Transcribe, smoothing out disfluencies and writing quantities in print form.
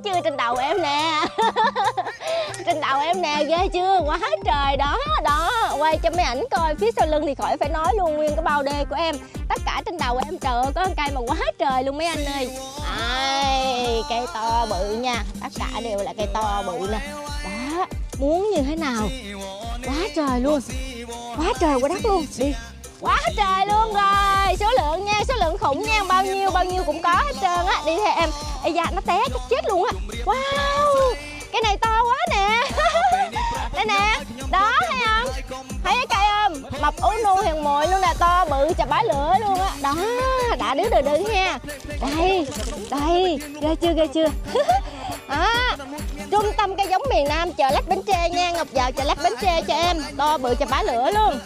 chưa trên đầu em nè. Trên đầu em nè, ghê chưa, quá trời đó. Đó, quay cho mấy ảnh coi. Phía sau lưng thì khỏi phải nói luôn, nguyên cái bao đê của em. Tất cả trên đầu em, trời ơi, có một cây mà quá trời luôn mấy anh ơi. Cây to bự nha, tất cả đều là cây to bự nè. Đó, muốn như thế nào, quá trời luôn, quá trời quá đất luôn. Đi, quá trời luôn rồi. Số lượng nha, số lượng khủng nha, bao nhiêu cũng có hết trơn á. Đi theo em. Ây da, nó té chắc chết luôn á. Wow, cái này to quá nè. Đây nè, đó thấy không, thấy cái cây không, mập ú nu hiền mồi luôn nè, to bự chà bá lửa luôn á. Đó, đã đứa đừ nha. Đây, đây, ghê chưa. Đó, trung tâm cây giống miền Nam, chợ Lách Bến Tre nha. Ngọc vào chợ Lách Bến Tre cho em, to bự chà bá lửa luôn.